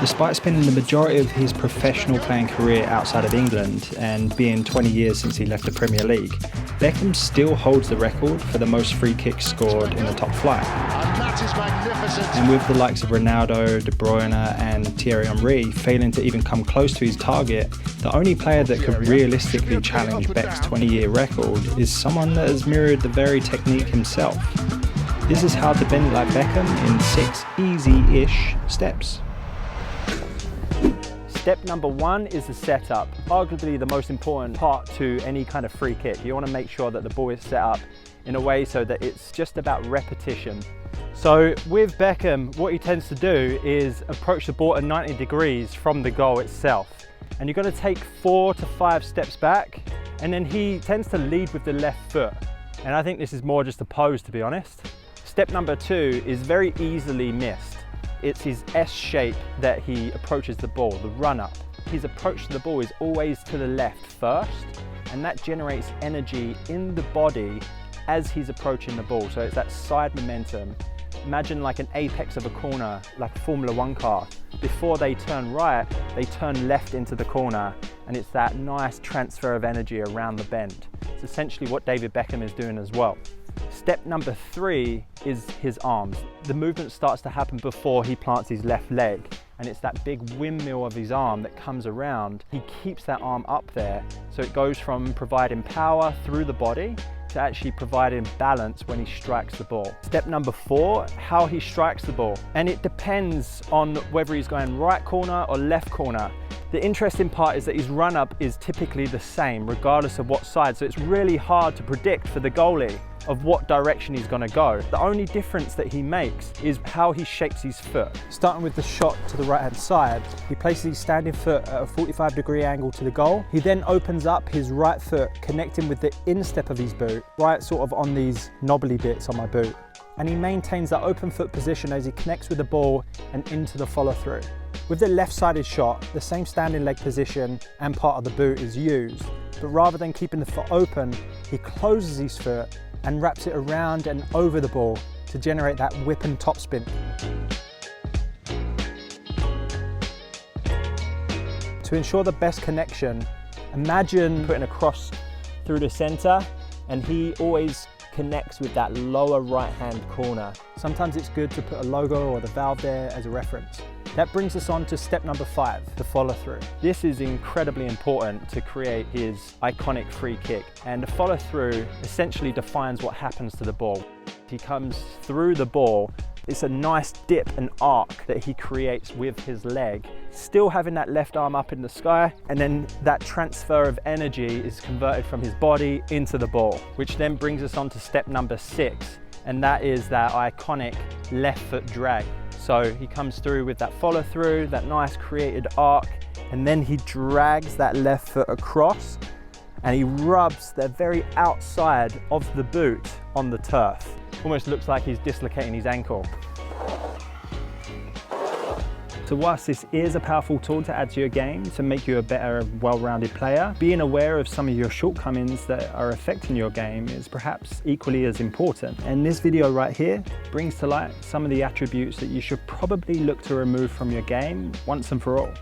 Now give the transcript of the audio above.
Despite spending the majority of his professional playing career outside of England and being 20 years since he left the Premier League, Beckham still holds the record for the most free kicks scored in the top flight. And that is magnificent. And with the likes of Ronaldo, De Bruyne and Thierry Henry failing to even come close to his target, the only player that could realistically challenge Beck's 20-year record is someone that has mirrored the very technique himself. This is how to bend it like Beckham in 6 easy-ish steps. Step number 1 is the setup, arguably the most important part to any kind of free kick. You want to make sure that the ball is set up in a way so that it's just about repetition. So with Beckham, what he tends to do is approach the ball at 90 degrees from the goal itself. And you're going to take 4 to 5 steps back, and then he tends to lead with the left foot. And I think this is more just a pose, to be honest. Step number 2 is very easily missed. It's his S shape that he approaches the ball, the run up. His approach to the ball is always to the left first, and that generates energy in the body as he's approaching the ball. So it's that side momentum. Imagine like an apex of a corner, like a Formula 1 car. Before they turn right, they turn left into the corner, and it's that nice transfer of energy around the bend. It's essentially what David Beckham is doing as well. Step number 3 is his arms. The movement starts to happen before he plants his left leg, and it's that big windmill of his arm that comes around. He keeps that arm up there, so it goes from providing power through the body to actually providing balance when he strikes the ball. Step number 4, how he strikes the ball. And it depends on whether he's going right corner or left corner. The interesting part is that his run up is typically the same regardless of what side, so it's really hard to predict for the goalie of what direction he's going to go. The only difference that he makes is how he shapes his foot. Starting with the shot to the right hand side, he places his standing foot at a 45-degree angle to the goal. He then opens up his right foot, connecting with the instep of his boot, right sort of on these knobbly bits on my boot. And he maintains that open foot position as he connects with the ball and into the follow through. With the left-sided shot, the same standing leg position and part of the boot is used, but rather than keeping the foot open, he closes his foot and wraps it around and over the ball to generate that whip and topspin. To ensure the best connection, imagine putting a cross through the center, and he always connects with that lower right-hand corner. Sometimes it's good to put a logo or the valve there as a reference. That brings us on to step number 5, the follow through. This is incredibly important to create his iconic free kick, and the follow through essentially defines what happens to the ball. He comes through the ball. It's a nice dip and arc that he creates with his leg, still having that left arm up in the sky, and then that transfer of energy is converted from his body into the ball, which then brings us on to step number 6, and that is that iconic left foot drag. So he comes through with that follow through, that nice created arc, and then he drags that left foot across and he rubs the very outside of the boot on the turf. Almost looks like he's dislocating his ankle. So whilst this is a powerful tool to add to your game to make you a better, well-rounded player, being aware of some of your shortcomings that are affecting your game is perhaps equally as important. And this video right here brings to light some of the attributes that you should probably look to remove from your game once and for all.